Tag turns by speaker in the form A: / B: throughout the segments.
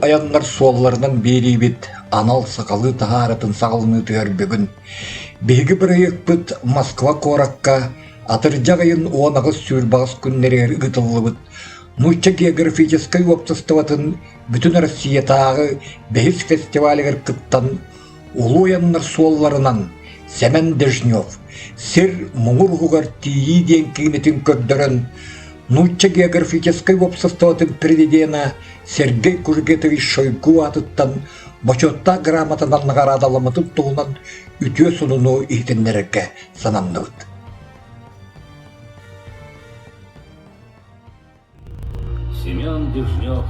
A: аяннар суолларынан берибит анал сақалы тахаратын сағылыны түрбігін. Беги проектпыт Москва коракка атыржағайын оанағыз сүрбағыз күннерер ұғытылыбыт. Нучча географической обществотын бүтін Россия тағы бәйіс фестивалігер кыттан улу аяннар суолларынан Семен Дежнев, сир мұңырғығар тиі ден кейнетін көрдірін Нучча географической обществотын президена Сергей Кужгетович Шойгу атыттан бачотта грамотадан нағарадаламытын туғынан үтіе сұныну ихтенлерге санамдывыд.
B: Семен Дежнев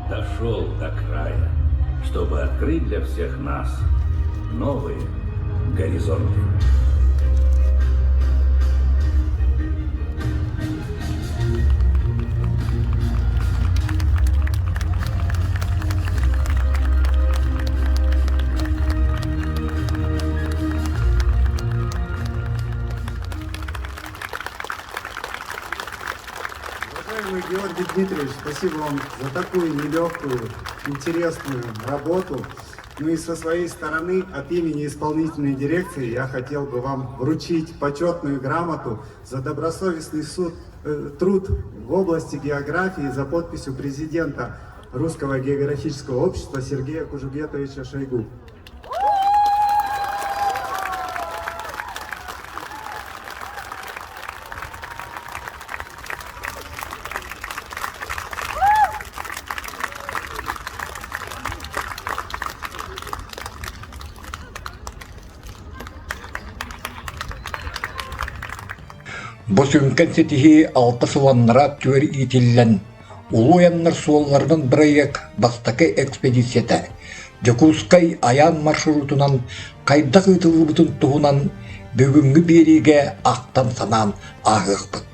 B: дошел до края, чтобы открыть для всех нас новые горизонты.
C: Уважаемый Георгий Дмитриевич, спасибо вам за такую нелегкую, интересную работу. Ну и со своей стороны, от имени исполнительной дирекции, я хотел бы вам вручить почетную грамоту за добросовестный труд в области географии за подписью президента Русского географического общества Сергея Кужугетовича Шойгу.
A: Босүнкен сетихи алты сыланнара түөр итиллен улу аяннар суолларынан бірайек бастакы экспедицията Жокускай аян маршрутунан кайдақ ытылыбытын туғынан бүгінгі береге ақтан санан ағықпыт.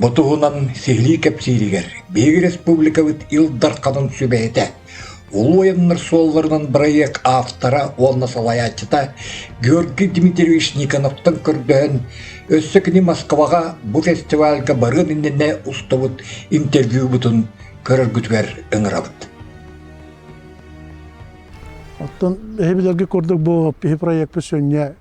A: Бұтығынан сехли кәпсиригер Беги республикавыт илдар қанын сүбәйті улу аяннар суолларынан бірайек автора олна салаячыта Георгий Дмитриевич Никоновтың көрдіғін Өссекіні Москваға бұ фестивальға барын иннене ұстауыт интервью бұтын көріргітвер ұңырабыт.
D: Оттан әйбілерге көрдік бұл проекті сөнне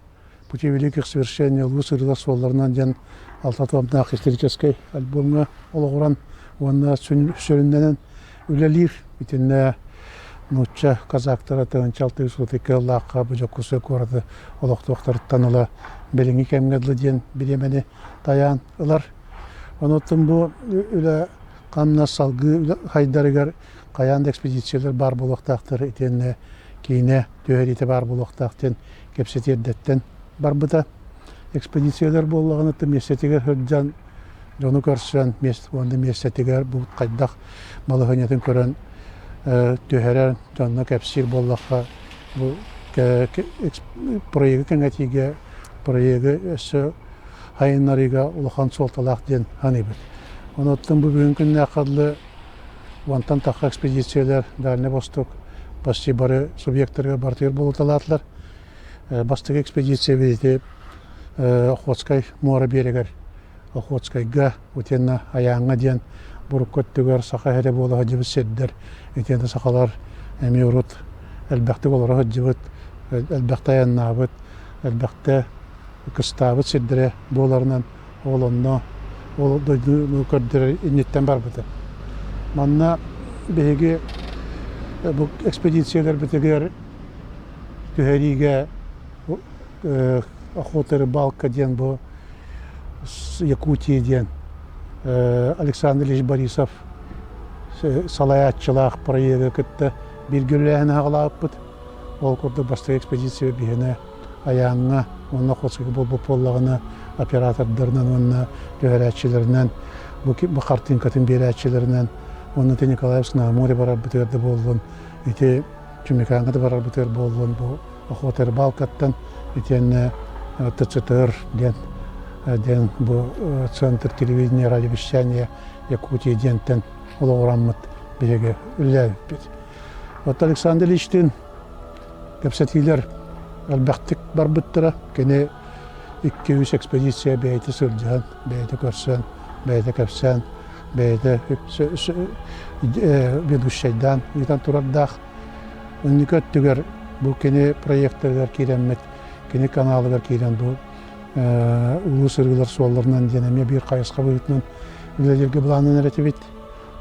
D: пути великих свершений Лусы Рыласуаларынан ден алтатуамнақ исторической альбомға олығыран онына сөрінденен үлелер бітінне Нучча казактара тығынчалты ұсылтыкі лаққа бұжаққысы көрді олықтуақтарыттан ұла беліңі кәмгәдлі ден білемені таян ұлар. Оныттың бұл үлі қамна салғы хайдарығар қаян экспедициялар бар болуқтақтыр етенне кейіне түйер еті бар болуқтақтен кепсетердеттен бар бұта экспедициялар болуғаныты местетігер хүрджан жоны көрсен онды местетігер бұл қайдақ малығынетін көрін түйерер жоны кәпсир болуққа бұл проегі кәңәтіге проегі өсі хайынларыға ұлыған солталақ ден ханы бір. Оныттың бұл бүгін күнне қадлы вантан таққа экспедициялар Дальний Восток басты бары субъекттарға бартығыр болу талатылар. Бастығы экспедиция бейді Охотскай мора берегер. Охотскайға өтенна аяңға ден бұрып көттігер сақа әрі болуға жібі седдер. Өтенді сақалар әмі ұрыт әлбәқті оларға жібіт, әлбәқті аяннабыт, әлбәқті кыстабыт седдері боларынан олынна ол дойды көрдері иннеттен бар бұты. Манна бейге бұл экспедициялар бітігер түйериге охотары балка ден бұл Якутия ден Александр Ильич Борисов салаятчылақ проегі күтті бір гүлләйін ағылап бұд. Ол көрді басты экспедиция бейіне аяңға, онына қосығы бұл болағына оператордарынан, онына түйерәтшілерінен, бұл қартинкатын берәтшілерінен, онына Николаевск на море барар бұтырды болуын, өте Чумекаңғады барар бұтыр болуын, бұл охотыр балкаттан, өтені ТЦТР ден бұл Центр телевидения радиовещания Якутии дентен олаураммыт береге үлләйіп бет. Вот Александр Ильичтен кәпсәтейлер әлбәқтік бар бұттыра, кәне 200 экспедиция бәйті сұрдыған, бәйті көрсен, бәйті кәпсән, бәйді ведущайдан итан турардақ үннікі өттігер бұл кені проекттергер кейленмет, кені каналыгар кейлен бұл улы сырғылар суаларынан денеме бір қайысқа бұйтынан үлелерге бұланын әретебет.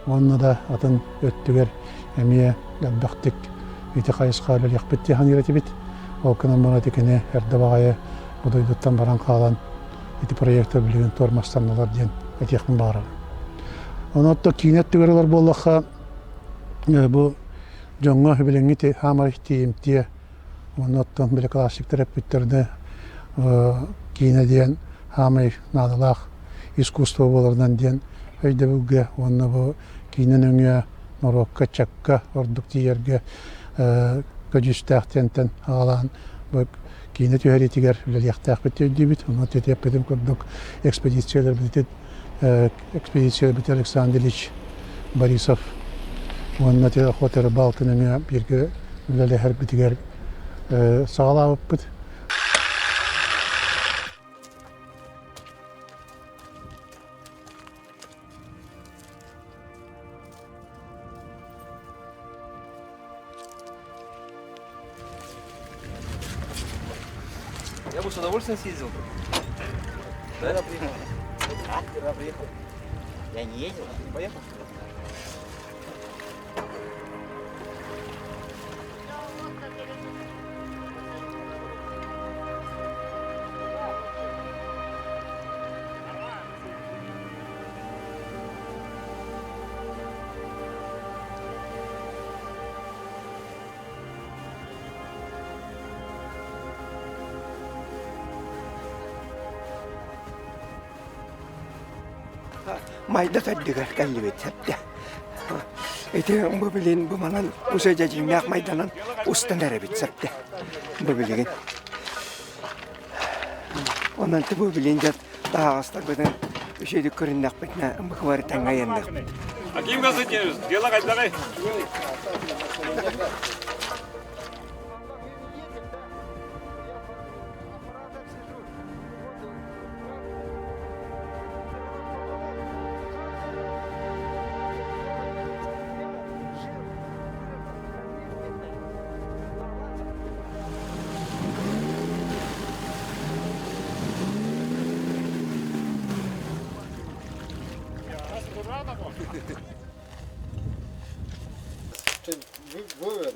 D: Онына да атын өттігер әмие әлбәқтік үйті қайысқа үлелек бітті хан әретебет. Ол кінен бұна текені әрді бағайы бұдойдыттан баран қалан эти проекты билген тормастаналар ден этехин бары. Онотто кинет түгерлер боллаха бу жоңго биленги хамар тиемтие. Оноттон биле классик терапевттерде кине ден хамай надалах искусство болардан ден өйдө бүге онны бу кинен өңө норокка чакка ордук тиерге көжүстактентен алан бу кине төгәритигер лехтах битебит, но тетепедем курдук экспедициялар битет Александр Ильич Борисов. Он на те охота рыбалка на меня бирге лехер битигер сагалап бит.
E: Я бы с удовольствием съездил. Да? Приехал.
F: А, вчера приехал. Я не ездил, поехал.
G: Майда таддыгар каллыбет сәпті. Эти бұбілін бұманан ұсы жәжімяқ майданан ұстан әрәбет сәпті. Бұбілігін. Онан ты бұбілін жат дағастар бұдан үшеді көріннақ бітіне бұқвары таңға ендіқ біт.
E: Аким газеттеріз, дела қайдағай.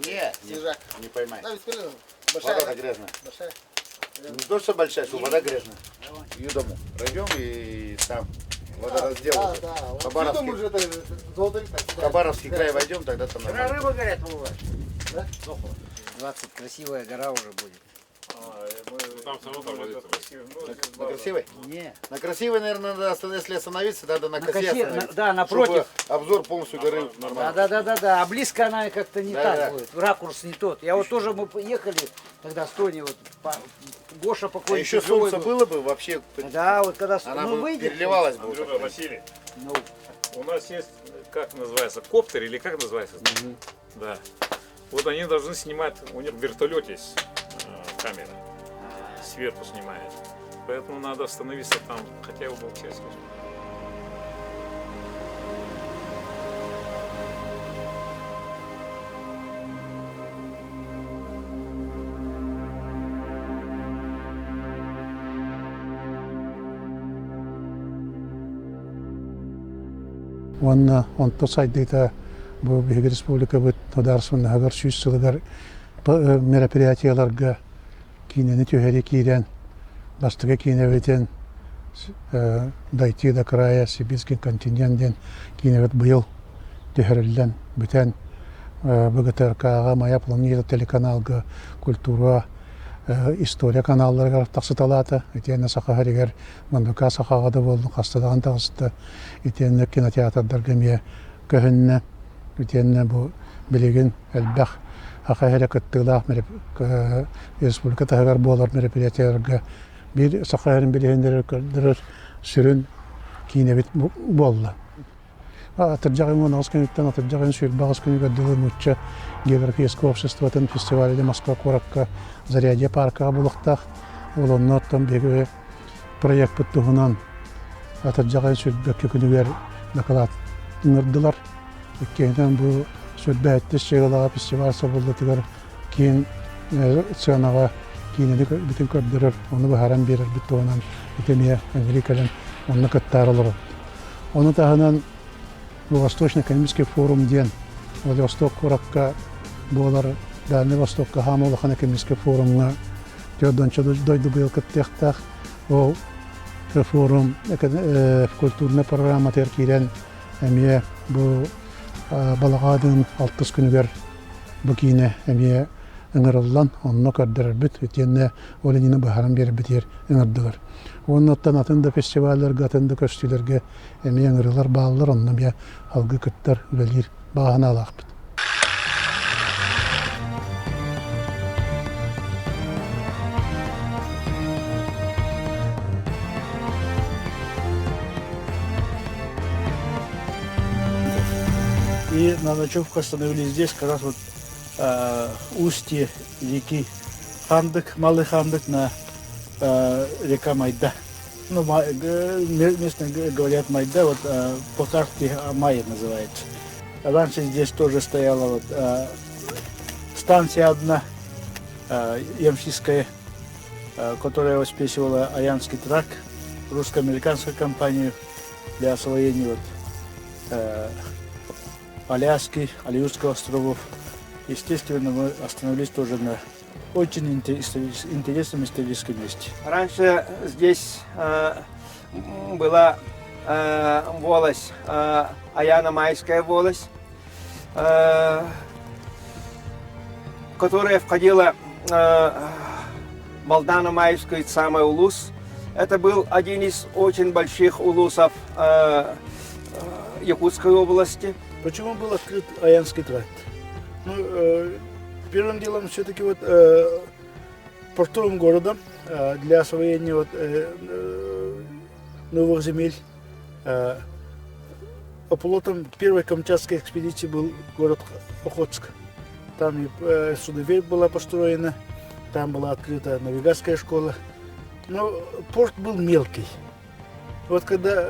F: Нет,
H: Снежак.
F: не поймай.
H: Да, бесполезно.
F: Вода
H: Большая.
F: грязная.
H: Большая.
F: Не то, что большая, что вода грязная. Ее дому. Пройдем и там вода разделается.
H: Да. Вот
F: Хабаровский.
H: видом уже это золотой.
F: Хабаровский край войдем, тогда там нормально.
G: Рыба, говорят, бывает.
F: 20 красивая гора уже будет.
E: Там само там
F: На красивой?
G: Не.
F: На красивой, наверное, надо, если остановиться, надо на косе остановиться.
G: Да, напротив.
F: Чтобы обзор полностью горы нормально.
G: Да. А близко она как-то не
F: Да,
G: так
F: да.
G: будет. Ракурс не тот. Я вот тоже мы поехали тогда с Тони, вот Гоша
F: А
G: покойный.
F: еще
G: живой
F: солнце
G: был.
F: было бы вообще,
G: Да, вот когда
F: она
G: ну,
F: бы
G: выйдет.
F: переливалась бы.
E: Андрюха, Василий,
G: Ну,
E: у нас есть, как называется, коптер или как называется? Да. Вот они должны снимать, у них в вертолете есть камера, сверху снимает. Поэтому надо остановиться там, хотя бы полчаса.
D: онто сайдыта бу Биһиги Республика бут тодарсыннагар сүйсүлгөр мероприятияларга кинени төһери кирен бастыга кинебетен дойти до края сибирский континенттен кинебет быйыл төһөрүллен бүтән БГТРКга моя планета телеканалга культура история каналларга тақсыталата итенне сахаригер мандука сахагада болду кастадаган тагысты итенне кинотеатрдарга ме көһүнне итенне бу билеген элбах ахаһара кыттылах республика тагар болар мероприятияларга бир сахарын билегендер көлдөрөр сүрүн кинебит болду. Атыржагын онос кенеттен атыржагын сүр багыс күнүгө дылы мучча географическое обществотын фестивалде Москва Коракка Зарядье парка булуктах олонноттон беги проект буттугунан атыржагын сүр бөккө күнүгөр накалат ыңырдылар. Кейінен бұл сүрбәтті шеғалаға фестиваль собылдатығар кейін сыянаға кейінеді бүтін көрдірір, оны бұхаран берір бітті онан бітімия Америкален онына көттар олыр. Оны тағынан Восточно-экономический форум ден Владивосток құраққа болар Дальний Востокқа хамолахан экономический форумға жодонча дойды бұл көттектақ. Ол форум культурная программа теркирен әмие бұл балағадың 60 күнігер бұл кейіне әмие ыңырылдан, онына көрдірір бүт, өтенне оленіне бұхаран беріп бітер ыңырдылар. Оның оттан атында фестивалерге, атында көстілерге әмие ыңырылар бағылар, онына бия алғы күттер үлелер бағана алақ бүт.
H: И на ночевку остановились здесь, как раз вот устье реки Хандык, Малый Хандык на река Майда. Ну, местные говорят Майда, вот по карте Майя называется. Раньше здесь тоже стояла вот станция одна, ямщикская, которая обеспечивала Аянский тракт, русско-американскую компанию для освоения вот Аляски, Алиутских островов. Естественно, мы остановились тоже на очень интересном историческом месте.
G: Раньше здесь была волость, Аяно-Майская волость, которая входила в Молдано-Майскую самый улус. Это был один из очень больших улусов Якутской области.
H: Почему был открыт Аянский тракт? Ну, первым делом все-таки вот портовым городом для освоения вот, новых земель. Оплотом первой Камчатской экспедиции был город Охотск. Там и судоверфь была построена, там была открыта навигатская школа. Но порт был мелкий. Вот когда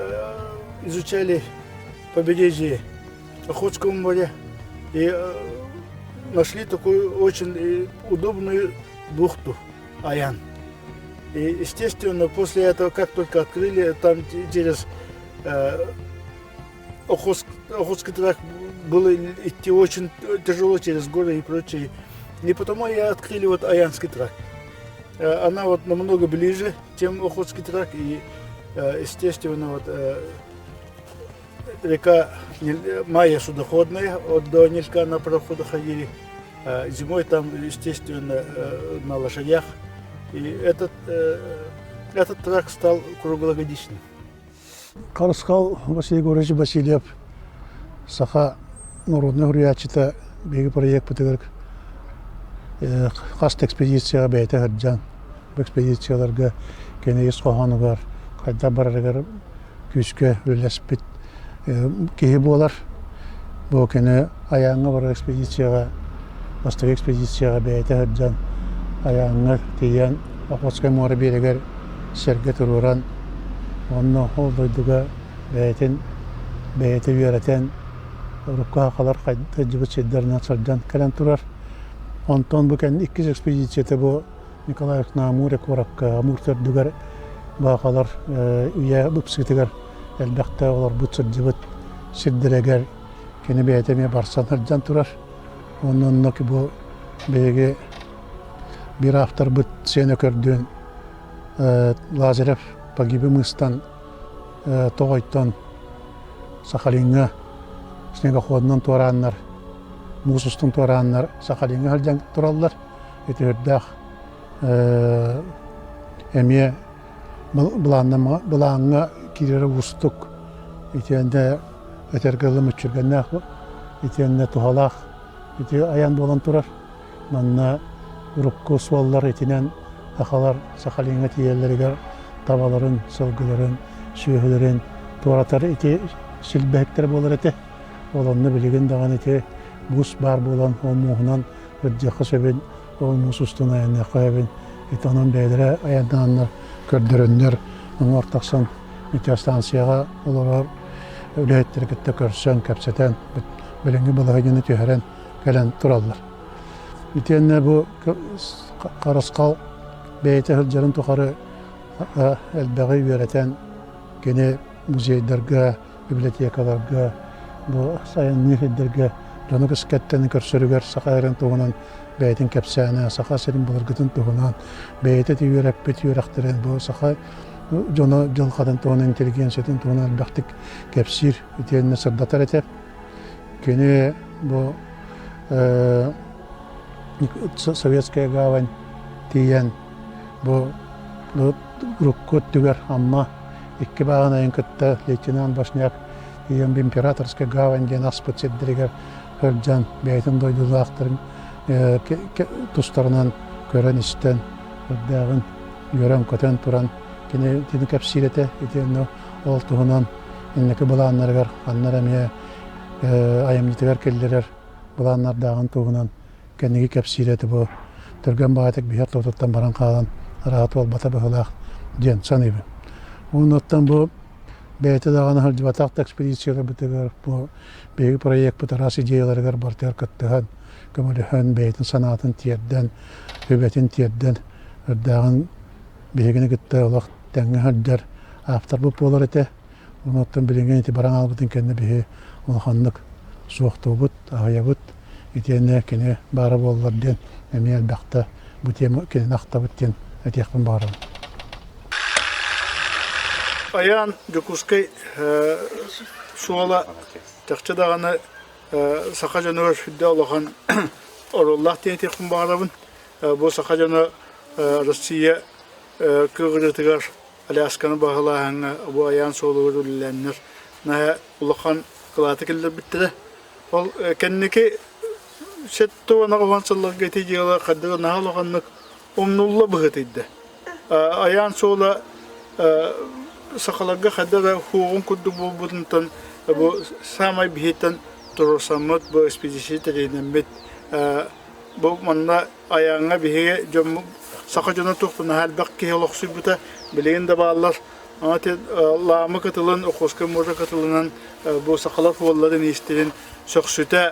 H: изучали побережье Охотского моря и нашли такую очень удобную бухту Аян. И, естественно, после этого, как только открыли, там через Охотский тракт было идти очень тяжело через горы и прочее. И потому и открыли вот Аянский тракт. Она вот намного ближе, чем Охотский тракт. И, естественно, вот река Майя судоходная, от до Нилька на пароходах ходили. Зимой там, естественно, на лошадях. И этот тракт стал круглогодичным.
D: Карыскал Василий Григорьевич Васильев саха народный хурриячита беги проект бытыгыр хаст экспедицияга бейте хырджан. Бу экспедицияларга кене исхоханы бар. Кайда барырыгар күскө үлеспит кеһи болар. Бу кене аянга бар экспедицияга Восток экспедицияга бейте хырджан. Аянга тиян Охотское море берегер серге туруран. Онно олдойдуга бейте үйәрәтен рукка қалар қайды жібіт шеддерінен сарджан кәлен тұрар. Онтон бүкен 2 экспедицияты бұл Николаев на Амуре коракка Амуртер дүгер бағалар үйе бұпсытығар әлбәқті олар бұтсыр жібіт шеддерегер кені бейтеме барсан сарджан тұрар. Онно ки бұл бейге bir автор бұт сені көрден Лазарев погибымыстан тоғайттан Сахалинға снегоходынан туараннар, мусустан туараннар Сахалинға халжан тураллар. Эти өрдақ әме бұлаңға кирері ұстық. Етенде өтергілі мүтчіргеннақ бұл. Етенде тухалақ. Еті аян болан турар. Манна ұрыққы суаллар етінен ақалар Сахалинға тиелерігер табаларын, сылгыларын, сүйелерін, туаратары ете сілбәктер болар ете. Оlanını bilgin dağın ete bus бар болан, o muğunan ödcekı söbün, o musustun ayağına koyabın. Ete onun beylere ayağındanlar, kördürünler, onun ortaksan ete stansiyaga olar өлөһеттерикетте көрсөн кепсетен bilingi balahayını tüheren gelen turallar. Bitenne bu Karaskal beyti hılcarın tukarı elbeği yöreten gene muzeylerge, bibliotekalarga, bu sayın nihillerge canı kıskettenin körsörüger sakayırın tuğunan beytin kepsene, saka serin bulurgıtın tuğunan beyti tüyürek beti yürektiren bu sakay Jona jılqadan tuğunan inteligensiyatin tuğunan elbektik kepsir bitenne sırdatar etep Kini bu Sovetskaya gavань diyen bu rukkut tüger amma iki bağına enkıtta Leytinan Başnayak diyen bir imperatorskaya gavань diyen aspıt seddiriger hölcan beytin doyduğu aktarın tustlarından gören isten dağın gören köten turan kini dini kapsirete iten ol tuğunan inneki bulanlar anlar emiye ayamcıtıgar kelliler bulanlar dağın tuğunan kendini kapsireti bu Türgen bağıtık bir hatta otuttan baran kalan rahat ol bata bahılaq diyen sanıyım. Onun ottan bu beyti dağını hılcıvatak ekspedisiyalar bitigar bu büyük proyekt bu tarası ideyalarıgar bartıyar kattıhan kömülühön beytin sanatın tiyerden hübetin tiyerden dağın büyüğünü gitti olaq denge hıldar aftar bu polar ete onun ottan bilingen iti baran albıtın kendi büyüğü onu hanlık soğuktu but, ağaya but itiyenne kene bara bollar den emel bakta bu tema kene nakta bitten etiyakın bara.
H: Ayan Gökuskay suala takçı dağını Sakajanı şüdde olağan orullah diye tekun bağırabın. Bu Sakajanı Rusya kıgırıtıgar Alaskan'ı bağılağına bu ayan soğulu ürünlenir. Naha ulağan kılatı keldir bitti. Ol kendiki setto ana kavansallar getiriyorlar kadar naha ulağanlık umnulla bıhtıydı. Ayan soğula Sakalarga kadar huğun kudu bu bundan bu samay bihiten turusamut bu ekspedisi terinen bu manna ayağına bihe jom sakacana tuğpuna halbak ki yoloksu buta bileğin de bağlar ama te lama katılan okuska mora katılanan bu sakalar fualların isterin söksüte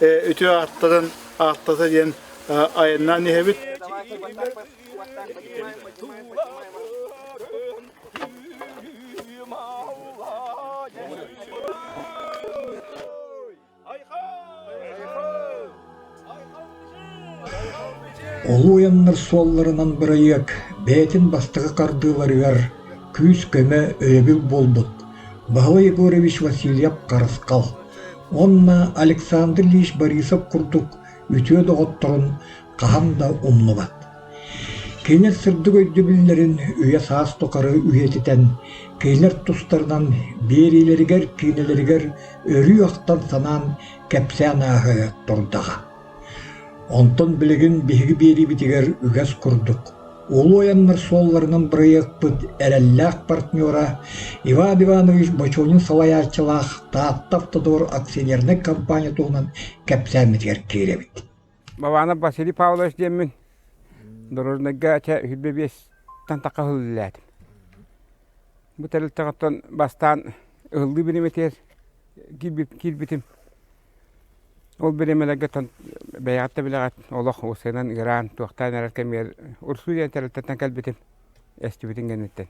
H: ötü arttata diyen ayağından nihebit
A: Olu uyanlar suallarынан bırayık, beytin bastığı kardığılar küs köme öyebil bolbut. Bahla Yegorovich Vasilyev Karaskal. Onna Aleksandr Ilyich Borisov kurduk, ütüye doğutturun, kaham da umlubat. Keyner sırdı göydübillerin üye saas tokarı üyetiten, keyner tustarından berileriger, keyneleriger, örü yoqtan sanan kepsen ahı turdağa. Ondan bilgin bihgi beri bitiger üges kurduk. Olu oyanlar suallarından bırayıkpıt erellak partnera Ivan Ivanovich Bochonin salayarçılaq taattafta doğru aksiyelerine kampanya tuğunan kepsen bitiger kerebit.
I: Babana Vasily Pavlovich demin Doroznaga hübbebes tantaka hılladım. Bu taraftan bastan ıldı benim eter kilbitim. Ol beremelerge tan beyatta bilagat Allah o senan İran tuğtan erken yer Ursuya taraftan kalbitim. Estibitin genetten.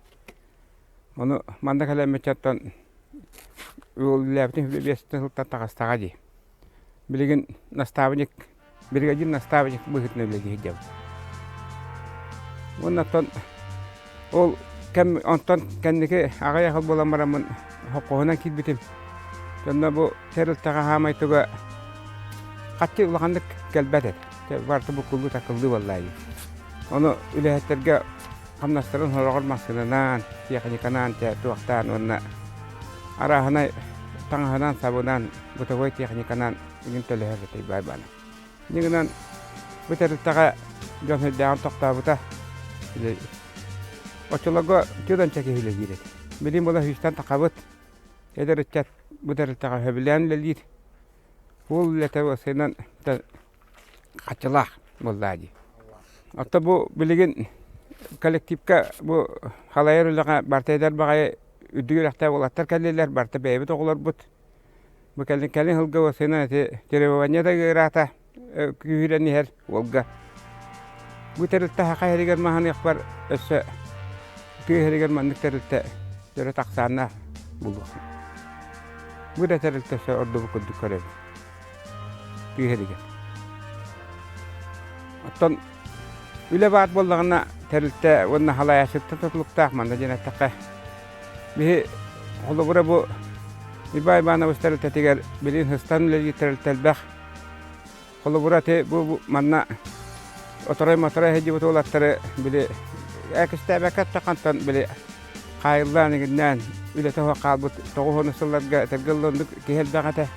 I: Onu mandakala meçattan ol labtin hübbebes tantaka stagaji. Bilgin nastavnik Birgacın nastavnik bu hitne bilgi hicab. Ondan ol kem ondan kendiki ağaya hal bulamaramın hukuğuna kilbitim. Sonra bu terıltağa hamaytuga Kaçı ulağandık gelbedir. Vardı bu kullu takıldı vallahi. Onu ülehetlerge kamnastırın horağır masınanan, tiyaknikanan, tuaktan onna. Arahana, tangahanan, sabunan, butavoy tiyaknikanan, ingin tölehebetey baybana. Ninginan, bu terıltağa jom heddeğen tokta buta. Oçulago tüyden çeki hile giret. Bilim ola hüstan takabut. Eder etçat bu terıltağa hebilen lelir. Ol lete senan kaçılaq vallahi. Hatta bu bilgin kolektifka bu halayarlığa bartaylar bagay үдүгүрәктә булаттар кәллеләр барта бәйбит оғылар бут. Бу кәллен хылга васына теревания да гырата күйрәнер олга. Бу терилтә хакайрыгар маханы бар өсө күйрәгәр маннык терилтә дөрә таксана булды. Бу да терилтә орды бу күдү көрәб. Күйрәгәр. Оттан үле бат боллагына терилтә онна халаяшыкта тотлуктак манда жанаттакка. Бе холобура бу Ибай бана өстәрелтә тигәр билин хыстан үле терилтәлбәх. Холобура те бу манна оторай хәҗи бу толаттары биле әкестәбәкәт тақантан биле кайылларыгыннан үле тәһә калбыт тогыны сылларга тәгәлләндек кехел бәгәтә.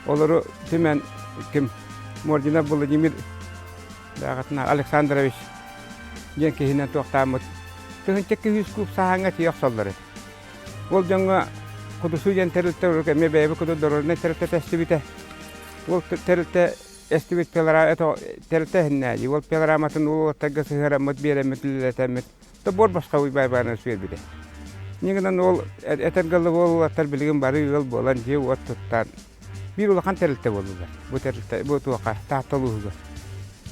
I: Олары тимен ким Мордина Владимир Дагатна Александрович ген кехинен токтамыт. Төнчәк күйүс күп саһаңа тияк саллары. Ол жаңа кудусу жан терилтә ме бәйбе куду дорорны терилтә тәстибите. Ол терилтә эстибит пелара это терилтә хиннәҗи. Ол пелараматын ул тәгә сыгыра мат бере метлетәмет. То бор башка уй байбаны сөйер биде. Нигәдән ул этергәле ул аттар билген бары ел болан же от туттан. Бир ул хан терилтә булды. Бу терилтә бу тука тахталуга.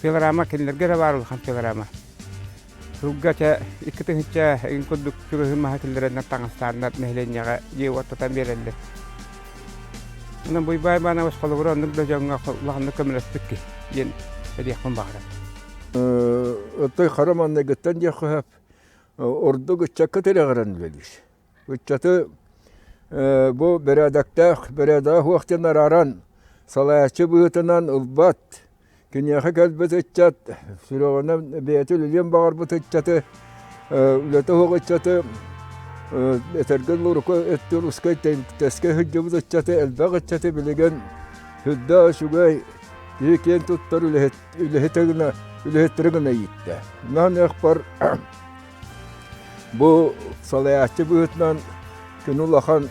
I: Пеларама кинләргә бар ул хан пеларама. Ругача икетенчә ин кудук чүгә махакилләренә таңстаннат мәһленнәгә же от туттан берелде. Мен бу байбаны ваш калыбыра ник да жаңга лагны көмеләстекки. Ен әдиякын багыра.
J: Отой хараманны гыттан яхып орду гычакка терегәрән белиш. Гычаты бу берәдәктә берәдә вакытын аран салаячы бутынан улбат киняха калбетчат сүрәгәнә бәйтел лем багыр бутчаты үләтә гычаты этергән лурко эттүрускай тәскә хәҗҗә бутчаты әлбәгычаты билеген хүддә шугай екен туттар үләһетегенә үләһетергенә итте. Нан әхбар бу салаячы бутынан күнулахан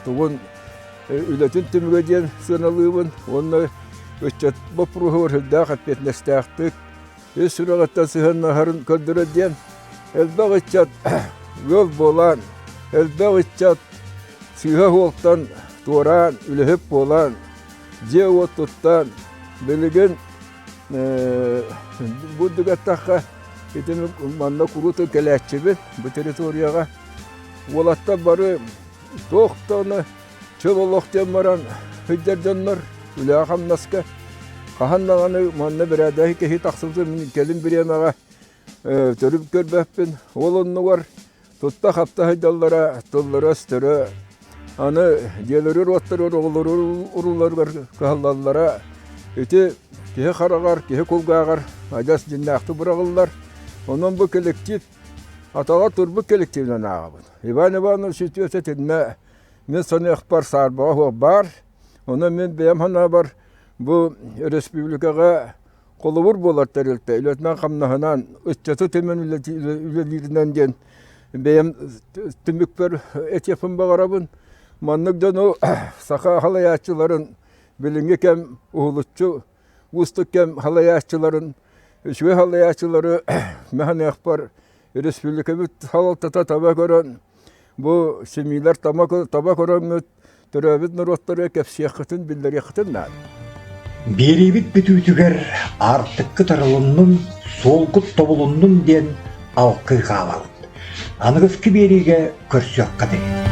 J: тугын үләтен тимгәдән сыналыбын онны өчәт бопругыр хүддә хәтпетнәстәхтик сүрәгәттә сыһыннарын көлдердән әлбәгычат гөл болан әлбәгычат сыйга олтан туран үләһеп болан же оттан билеген бу дигәттәхә итен манна курут келәчебе бу территорияга Олатта бары тоқтаны чөболоқтен баран хүддерденнер үлі ағамнаска қаханнағаны манны бір әдәхі кехи тақсылды мен келін біремеға төріп көрбәппін олынны бар тұтта қапта хайдаллара тұллары өстірі аны делері роттары оғылары ұрулар қағалалара өте кехи қарағар, кехи қолғағар айдас жиннақты бұрағылар онын бұл коллектив атала турбу коллективнен ағабын. Иван Иванович өтетінне мен соны әқпар сарбаға бар. Оны мен бәйімхана бар. Бұл республикаға қолыбыр болар тәрілті. Үлетмен қамнағынан үтчеті темен үлелерінен ден бәйім түмік бір әтепін бағарабын. Маннықдан о сақа халаячыларын білінге кәм ұғылытчы, ұсты кәм халаячыларын, үшве халаячылары мәхін әқпар республика бит халалтата таба көрөн бу семилер таба көрөн төрөбит нуроттары кепсияхтын биллер яхтын над
A: беребит бүтүтүгер артыккы тарылынның солгут тобулунның ден алкы кабал аныгыскы бериге көрсөккө